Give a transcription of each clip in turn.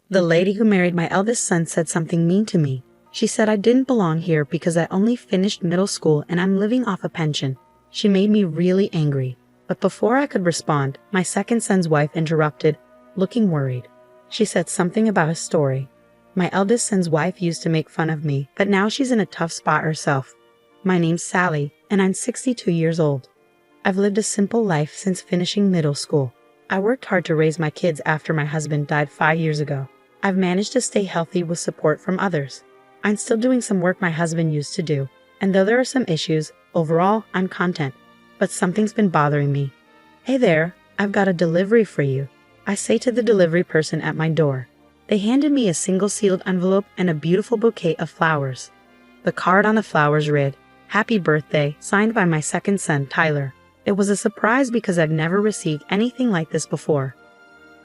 The lady who married my eldest son said something mean to me. She said I didn't belong here because I only finished middle school and I'm living off a pension. She made me really angry. But before I could respond, my second son's wife interrupted, looking worried. She said something about a story. My eldest son's wife used to make fun of me, but now she's in a tough spot herself. My name's Sally, and I'm 62 years old. I've lived a simple life since finishing middle school. I worked hard to raise my kids after my husband died 5 years ago. I've managed to stay healthy with support from others. I'm still doing some work my husband used to do, and though there are some issues, overall, I'm content. But something's been bothering me. Hey there, I've got a delivery for you, I say to the delivery person at my door. They handed me a single sealed envelope and a beautiful bouquet of flowers. The card on the flowers read, "Happy birthday," signed by my second son, Tyler. It was a surprise because I've never received anything like this before.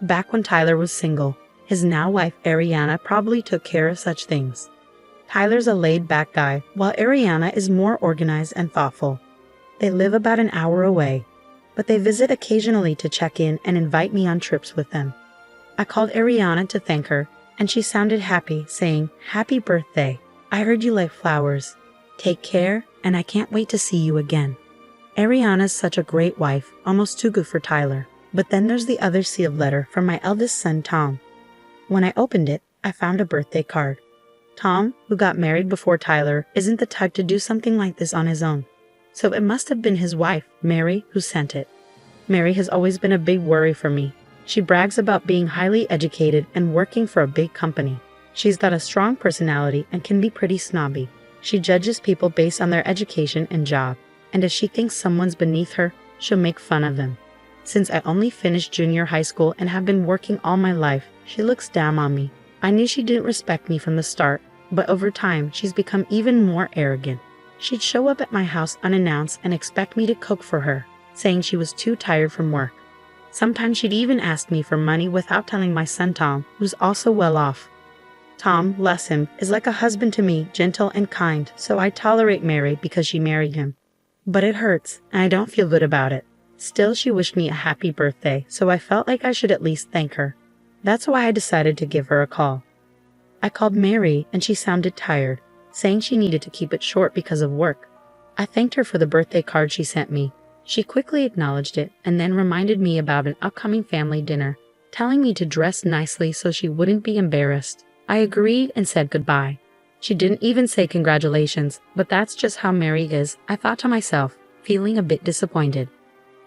Back when Tyler was single, his now wife Ariana probably took care of such things. Tyler's a laid-back guy, while Ariana is more organized and thoughtful. They live about an hour away, but they visit occasionally to check in and invite me on trips with them. I called Ariana to thank her, and she sounded happy, saying, "Happy birthday. I heard you like flowers. Take care, and I can't wait to see you again." Ariana's such a great wife, almost too good for Tyler. But then there's the other sealed letter from my eldest son, Tom. When I opened it, I found a birthday card. Tom, who got married before Tyler, isn't the type to do something like this on his own. So it must have been his wife, Mary, who sent it. Mary has always been a big worry for me. She brags about being highly educated and working for a big company. She's got a strong personality and can be pretty snobby. She judges people based on their education and job, and if she thinks someone's beneath her, she'll make fun of them. Since I only finished junior high school and have been working all my life, she looks down on me. I knew she didn't respect me from the start, but over time she's become even more arrogant. She'd show up at my house unannounced and expect me to cook for her, saying she was too tired from work. Sometimes she'd even ask me for money without telling my son Tom, who's also well off. Tom, bless him, is like a husband to me, gentle and kind, so I tolerate Mary because she married him. But it hurts, and I don't feel good about it. Still, she wished me a happy birthday, so I felt like I should at least thank her. That's why I decided to give her a call. I called Mary, and she sounded tired, saying she needed to keep it short because of work. I thanked her for the birthday card she sent me. She quickly acknowledged it and then reminded me about an upcoming family dinner, telling me to dress nicely so she wouldn't be embarrassed. I agreed and said goodbye. She didn't even say congratulations, but that's just how Mary is, I thought to myself, feeling a bit disappointed.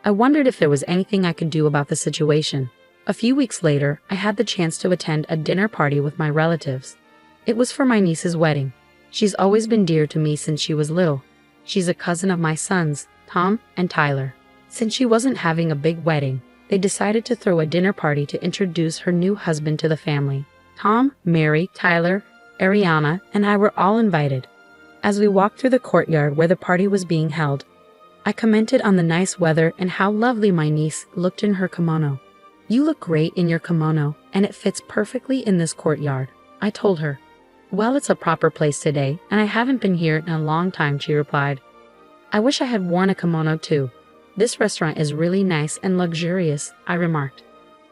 I wondered if there was anything I could do about the situation. A few weeks later, I had the chance to attend a dinner party with my relatives. It was for my niece's wedding. She's always been dear to me since she was little. She's a cousin of my sons, Tom and Tyler. Since she wasn't having a big wedding, they decided to throw a dinner party to introduce her new husband to the family. Tom, Mary, Tyler, Ariana, and I were all invited. As we walked through the courtyard where the party was being held, I commented on the nice weather and how lovely my niece looked in her kimono. "You look great in your kimono, and it fits perfectly in this courtyard," I told her. "Well, it's a proper place today, and I haven't been here in a long time," she replied. "I wish I had worn a kimono too. This restaurant is really nice and luxurious," I remarked.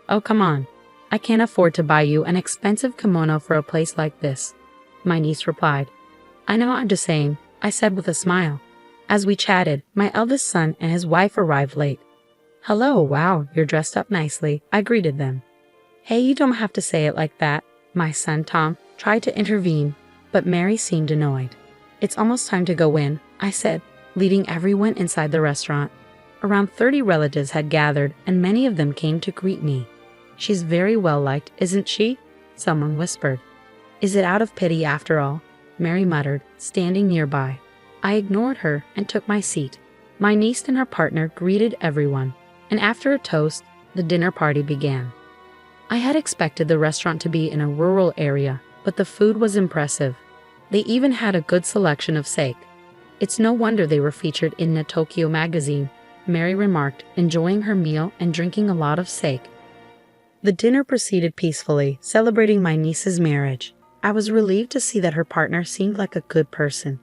"Oh, come on. I can't afford to buy you an expensive kimono for a place like this," my niece replied. "I know, I'm just saying," I said with a smile. As we chatted, my eldest son and his wife arrived late. "Hello, wow, you're dressed up nicely," I greeted them. "Hey, you don't have to say it like that," my son Tom tried to intervene, but Mary seemed annoyed. "It's almost time to go in," I said, leading everyone inside the restaurant. Around 30 relatives had gathered, and many of them came to greet me. "She's very well liked, isn't she?" someone whispered. "Is it out of pity after all?" Mary muttered, standing nearby. I ignored her and took my seat. My niece and her partner greeted everyone, and after a toast, the dinner party began. I had expected the restaurant to be in a rural area, but the food was impressive. They even had a good selection of steak. "It's no wonder they were featured in the Tokyo magazine," Mary remarked, enjoying her meal and drinking a lot of steak. The dinner proceeded peacefully, celebrating my niece's marriage. I was relieved to see that her partner seemed like a good person.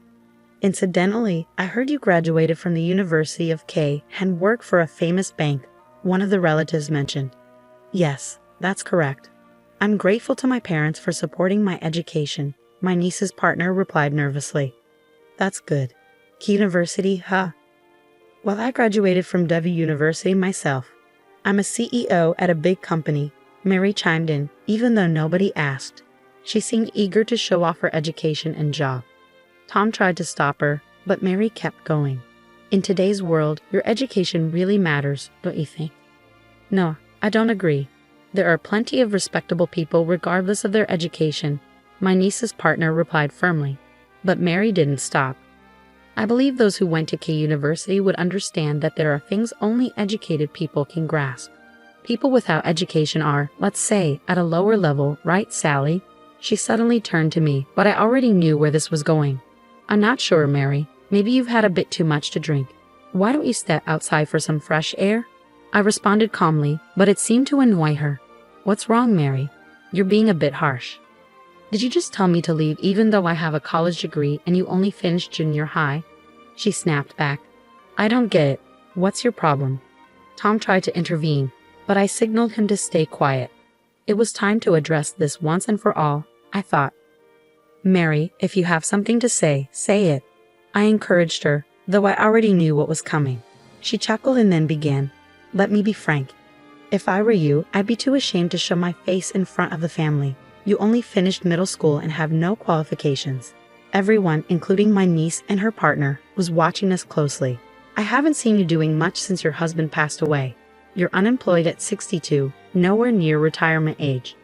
"Incidentally, I heard you graduated from the University of K and work for a famous bank," one of the relatives mentioned. "Yes, that's correct. I'm grateful to my parents for supporting my education, my niece's partner replied nervously. That's good. Key University, huh? Well, I graduated from W University myself. I'm a CEO at a big company, Mary chimed in, even though nobody asked. She seemed eager to show off her education and job. Tom tried to stop her, but Mary kept going. In today's world, your education really matters, don't you think? No, I don't agree. There are plenty of respectable people regardless of their education, my niece's partner replied firmly. But Mary didn't stop. I believe those who went to K University would understand that there are things only educated people can grasp. People without education are, let's say, at a lower level, right, Sally? She suddenly turned to me, but I already knew where this was going. I'm not sure, Mary. Maybe you've had a bit too much to drink. Why don't you step outside for some fresh air? I responded calmly, but it seemed to annoy her. What's wrong, Mary? You're being a bit harsh. Did you just tell me to leave even though I have a college degree and you only finished junior high? She snapped back. I don't get it. What's your problem? Tom tried to intervene, but I signaled him to stay quiet. It was time to address this once and for all, I thought. Mary, if you have something to say, say it. I encouraged her, though I already knew what was coming. She chuckled and then began. Let me be frank. If I were you, I'd be too ashamed to show my face in front of the family. You only finished middle school and have no qualifications. Everyone, including my niece and her partner, was watching us closely. I haven't seen you doing much since your husband passed away. You're unemployed at 62, nowhere near retirement age.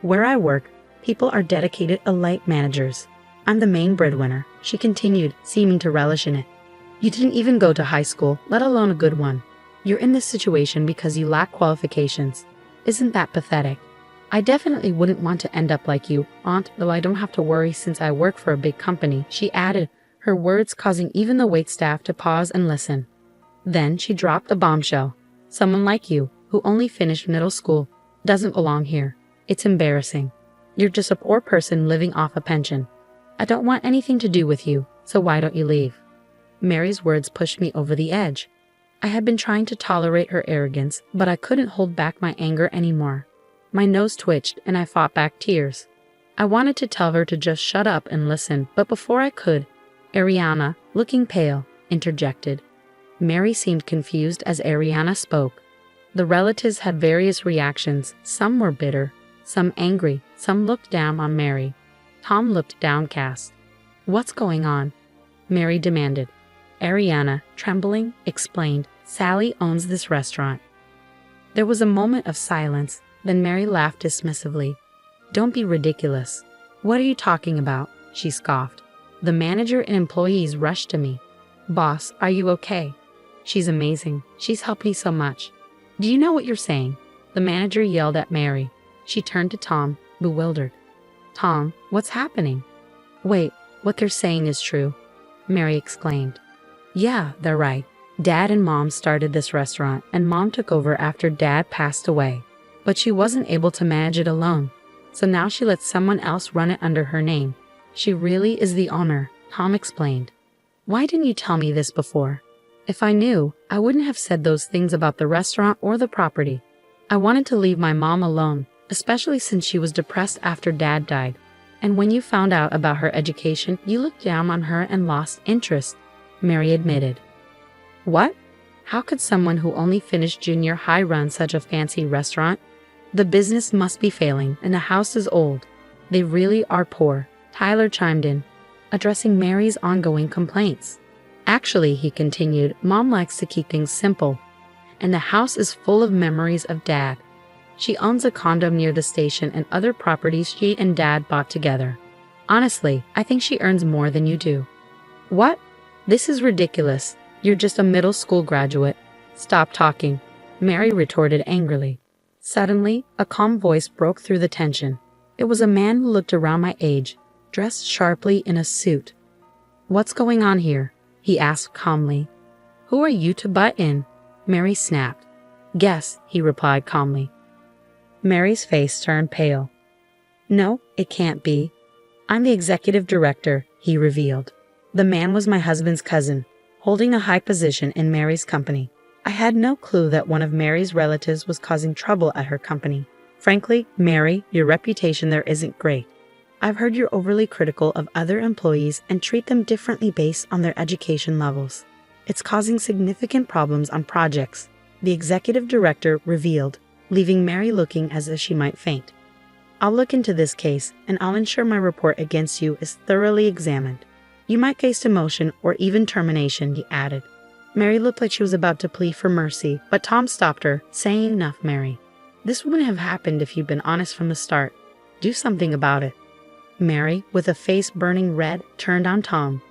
Where I work, people are dedicated elite managers. I'm the main breadwinner, she continued, seeming to relish in it. You didn't even go to high school, let alone a good one. You're in this situation because you lack qualifications. Isn't that pathetic? I definitely wouldn't want to end up like you, Aunt, though I don't have to worry since I work for a big company, she added, her words causing even the waitstaff to pause and listen. Then she dropped a bombshell. Someone like you, who only finished middle school, doesn't belong here. It's embarrassing. You're just a poor person living off a pension. I don't want anything to do with you, so why don't you leave? Mary's words pushed me over the edge. I had been trying to tolerate her arrogance, but I couldn't hold back my anger anymore. My nose twitched and I fought back tears. I wanted to tell her to just shut up and listen, but before I could, Ariana, looking pale, interjected. Mary seemed confused as Ariana spoke. The relatives had various reactions. Some were bitter, some angry, some looked down on Mary. Tom looked downcast. What's going on? Mary demanded. Ariana, trembling, explained, Sally owns this restaurant. There was a moment of silence, then Mary laughed dismissively. Don't be ridiculous. What are you talking about? She scoffed. The manager and employees rushed to me. Boss, are you okay? She's amazing. She's helped me so much. Do you know what you're saying? The manager yelled at Mary. She turned to Tom, bewildered. Tom, what's happening? Wait, what they're saying is true, Mary exclaimed. Yeah, they're right. Dad and Mom started this restaurant, and Mom took over after Dad passed away. But she wasn't able to manage it alone, so now she lets someone else run it under her name. She really is the owner, Tom explained. Why didn't you tell me this before? If I knew, I wouldn't have said those things about the restaurant or the property. I wanted to leave my mom alone, especially since she was depressed after Dad died. And when you found out about her education, you looked down on her and lost interest, Mary admitted. What? How could someone who only finished junior high run such a fancy restaurant? The business must be failing, and the house is old. They really are poor, Tyler chimed in, addressing Mary's ongoing complaints. Actually, he continued, Mom likes to keep things simple, and the house is full of memories of Dad. She owns a condo near the station and other properties she and Dad bought together. Honestly, I think she earns more than you do. What? This is ridiculous. You're just a middle school graduate. Stop talking, Mary retorted angrily. Suddenly, a calm voice broke through the tension. It was a man who looked around my age, dressed sharply in a suit. What's going on here? He asked calmly. Who are you to butt in? Mary snapped. Guess, he replied calmly. Mary's face turned pale. No, it can't be. I'm the executive director, he revealed. The man was my husband's cousin, holding a high position in Mary's company. I had no clue that one of Mary's relatives was causing trouble at her company. Frankly, Mary, your reputation there isn't great. I've heard you're overly critical of other employees and treat them differently based on their education levels. It's causing significant problems on projects, the executive director revealed, leaving Mary looking as if she might faint. I'll look into this case, and I'll ensure my report against you is thoroughly examined. You might face demotion or even termination, he added. Mary looked like she was about to plead for mercy, but Tom stopped her, saying, Enough, Mary. This wouldn't have happened if you'd been honest from the start. Do something about it. Mary, with a face burning red, turned on Tom.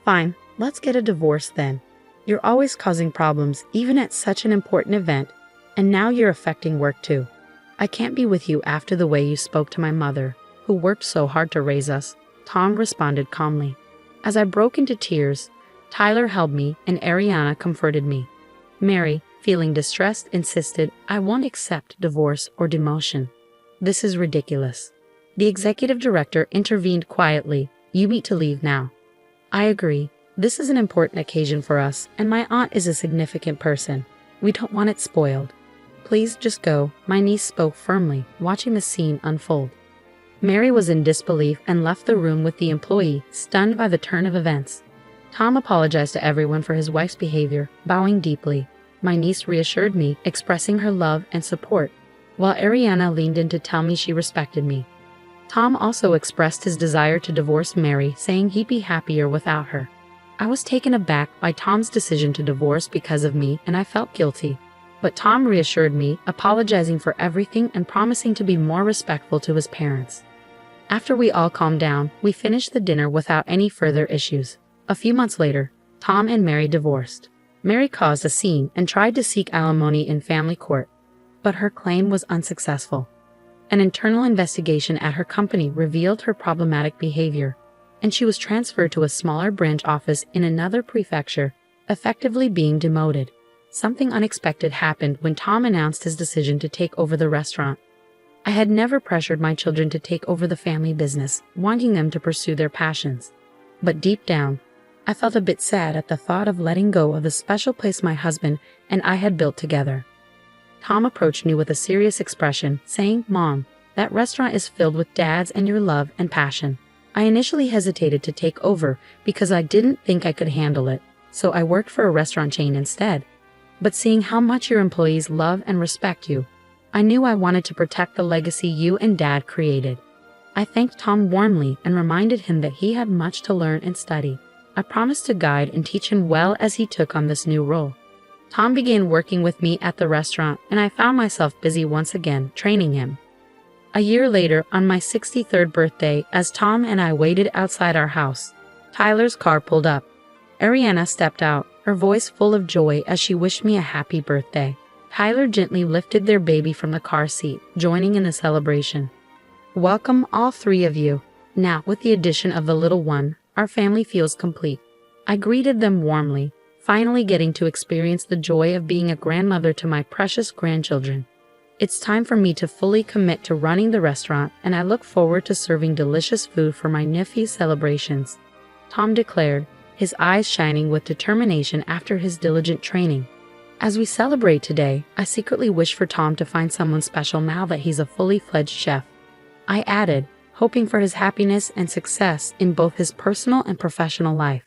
Fine, let's get a divorce then. You're always causing problems, even at such an important event, and now you're affecting work too. I can't be with you after the way you spoke to my mother, who worked so hard to raise us, Tom responded calmly. As I broke into tears, Tyler held me and Ariana comforted me. Mary, feeling distressed, insisted, I won't accept divorce or demotion. This is ridiculous. The executive director intervened quietly. You need to leave now. I agree. This is an important occasion for us, and my aunt is a significant person. We don't want it spoiled. Please just go, my niece spoke firmly, watching the scene unfold. Mary was in disbelief and left the room with the employee, stunned by the turn of events. Tom apologized to everyone for his wife's behavior, bowing deeply. My niece reassured me, expressing her love and support, while Ariana leaned in to tell me she respected me. Tom also expressed his desire to divorce Mary, saying he'd be happier without her. I was taken aback by Tom's decision to divorce because of me, and I felt guilty. But Tom reassured me, apologizing for everything and promising to be more respectful to his parents. After we all calmed down, we finished the dinner without any further issues. A few months later, Tom and Mary divorced. Mary caused a scene and tried to seek alimony in family court, but her claim was unsuccessful. An internal investigation at her company revealed her problematic behavior, and she was transferred to a smaller branch office in another prefecture, effectively being demoted. Something unexpected happened when Tom announced his decision to take over the restaurant. I had never pressured my children to take over the family business, wanting them to pursue their passions. But deep down, I felt a bit sad at the thought of letting go of the special place my husband and I had built together. Tom approached me with a serious expression, saying, Mom, that restaurant is filled with dads and your love and passion. I initially hesitated to take over because I didn't think I could handle it, so I worked for a restaurant chain instead. But seeing how much your employees love and respect you, I knew I wanted to protect the legacy you and Dad created. I thanked Tom warmly and reminded him that he had much to learn and study. I promised to guide and teach him well as he took on this new role. Tom began working with me at the restaurant, and I found myself busy once again, training him. A year later, on my 63rd birthday, as Tom and I waited outside our house, Tyler's car pulled up. Ariana stepped out, her voice full of joy as she wished me a happy birthday. Tyler gently lifted their baby from the car seat, joining in the celebration. Welcome, all three of you. Now, with the addition of the little one, our family feels complete. I greeted them warmly, finally getting to experience the joy of being a grandmother to my precious grandchildren. It's time for me to fully commit to running the restaurant, and I look forward to serving delicious food for my nephew's celebrations, Tom declared, his eyes shining with determination after his diligent training. As we celebrate today, I secretly wish for Tom to find someone special now that he's a fully fledged chef. I added, hoping for his happiness and success in both his personal and professional life.